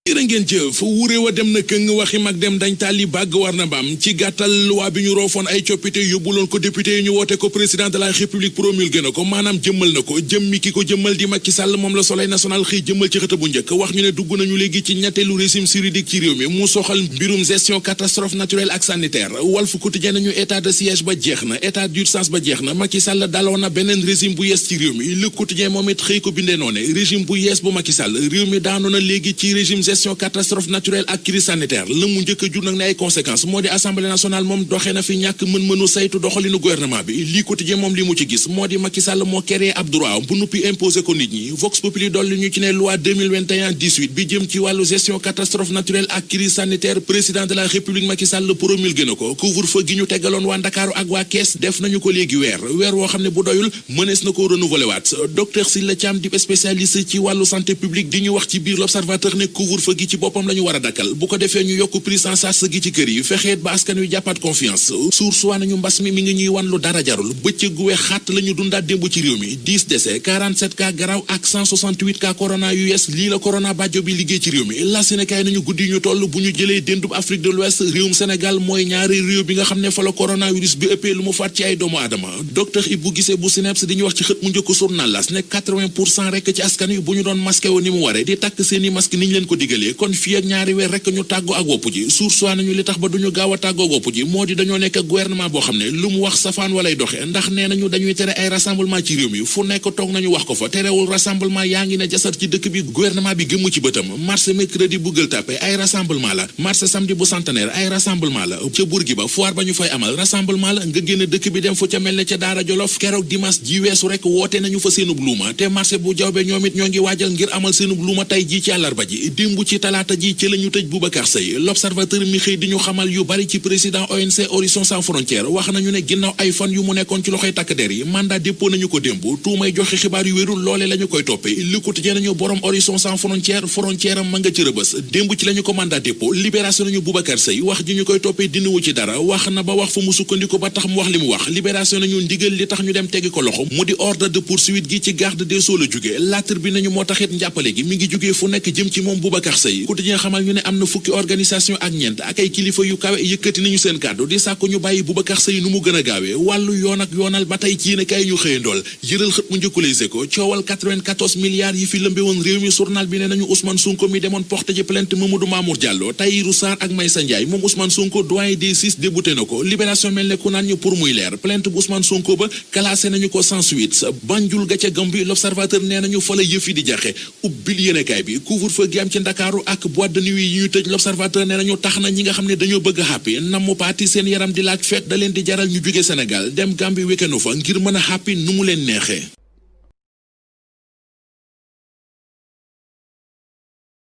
jërë ngeen jëf wuure wa dem na këng waxi mag dem dañ tàlli bàgg war na mbaam ci gàttal loi bi ñu roofoon ay coppite yóbbuloon ko député yi ñu woote ko président de la république promulgué na ko maanaam jëmmal na ko jëmmi ki ko jëmmal di Macky Sall moom la Soleil national xëy jëmmal ci xët bu njëkk wax ñu ne dugg nañu léegi ci ñetteelu régime juridique ci réew mi mu soxal mbirum gestion catastrophe naturelle ak sanitaire Walf Quotidien nañu état de siège ba jeex na état d'urgence ba jeex na Macky Sall daloon na beneen régime bu yees ci réew mi Le Quotidien moom it xëy ko bindee noone régime bu yees bu Macky Sall réew mi daanu na léegi ci régime gestion catastrophe naturelle ak crise sanitaire la mu njëkk a jur nag ne ay conséquences moo di assemblée nationale moom doxee na fi ñàkk mën-mënu saytu doxalinu gouvernement bi lii quotidien moom li mu ci gis moo di Macky Sall moo créé ab droit bu nuppi imposé ko nit ñi Vox Populi dolli ñu ci ne loi 2021-18 bi jëm ci wàllu gestion catastrophe naturelle ak crise sanitaire président de la république Macky Sall promulgué na ko couvre-feu gi ñu teggaloon waa Ndakaaru ak waa Kees def nañu ko léegi weer woo xam ne bu doyul mënees na ko renouveler waat docteur Sylla Thiam di spécialiste ci wàllu santé publique di ñu wax ci biir l'observateur ne couvre-feu gi ci boppam lañu war a dakkal bu ko defee ñu yokk prise en charge gi ci kër yi fexeet ba askan wi jàppaat confiance source waa nañu mbas mi ngi ñuy wan lu dara jarul bëccëg gu weex xàtt la ñu dundaat démb ci réew mi 10 décès 47 cas garaaw ak 168 cas corona US lii la corona bàjjo bi liggéey ci réew mi la Sénégal nañu guddi ñu toll bu ñu jëlee déndub Afrique de l'Ouest réewum Sénégal mooy ñaari réew bi nga xam ne fa la coronavirus bi ëppee lu mu faat ci ay doomu aadama docteur Ibou Guissé bu SNEIPS di ñu wax ci xët mu njëkk journal L'As ne 80% rek ci askan wi bu ñu doon masqué wo ni mu waree di takk seeni masque ni ñu leen ko digalee kon fii ak ñaari weer rek ñu tàggoo ak wopp ji source nañu li tax ba duñu gaaw a tàggoo wopp ji moo di dañoo nekk ak gouvernement boo xam ne lu mu wax safaan walay doxe ndax nee nañu dañuy tere ay rassemblement ci réew mi fu nekk toog nañu wax ko fa terewul rassemblement yaa ngi ne jasar ci dëkk bi gouvernement bi gëmmu ci bëtam marché mercredi bu Gueule Tapée ay rassemblement la marché samedi bu Centenaire ay rassemblement la ca Bourguiba foire ba ñu fay amal rassemblement la nga génn dëkk bi dem fu ca mel ne ca Daara Jolof keroog dimanche ji weesu rek woote nañu fa seenub luuma te marché bu Jawbe ñoom it ñoo ngi waajal ngir amal seenub luuma tey ji ci àllarba ji démb ci talaata ji ci lañu tëj Boubacar Seye l'observateur mi xëy di ñu xamal yu bari ci président ONG Horizon Sans Frontières wax nañu ne ginnaaw ay fan yu mu nekkoon ci loxoy takk der yi mandat dépôt nañu ko démb tuumay joxe xibaar yu wérul loole la ñu koy toppee Le Quotidien nañu borom Horizon Sans Frontières frontière am ma nga ci rëbës démb ci la ñu ko mandat dépôt libération nañu Boubacar Seye wax ji ñu koy toppee dinawu ci dara wax na ba wax fa mu sukkandiku ba tax mu wax li mu wax libération nañu ndigal li tax ñu dem teggi ko loxo mu di ordre de poursuite gi ci garde des sceaux la jóge L'As bi nañu moo taxit njàppale gi mi ngi jógee fu nekk jëm ci moom Boubacar Seye Quotidien xamal ñu ne am na fukki organisation ak ñeent ak ay kilifa yu kawe yëkkati nañu seen kàddu di sàkku ñu bàyyi Boubacar Seye nu mu gën a gaawee wàllu yoon ak yoonal ba tey ci yéene kaay ñu xëyandool yëral xët mu njëkku Les Échos coowal 94 milliards yi fi lëmbe woon réew mi journal bi ne nañu Ousmane Sonko mi demoon porte ji plainte Mamadou Mamour Diallo Tahirou Sarr ak Maysa Ndiaye moom Ousmane Sonko doyen des six débouté na ko libération mel ne ku naan ñu pour muy leer plainte bu Ousmane Sonko ba classé nañu ko sans suite Banjul ga ca Gambie l'observateur nee nañu fa la yëf yi di jaxe ubbil yéene kaay bi couvre-feu gi am ci Ndakaaru ak boîte de nuit yi ñuy tëj l'observateur nee nañu tax na ñi nga xam ne dañoo bëgg a xàppi namu paati seen yaram di laaj feet da leen di jaral ñu jóge Sénégal dem Gambie weekend fa ngir mën a xàppi nu mu leen neexee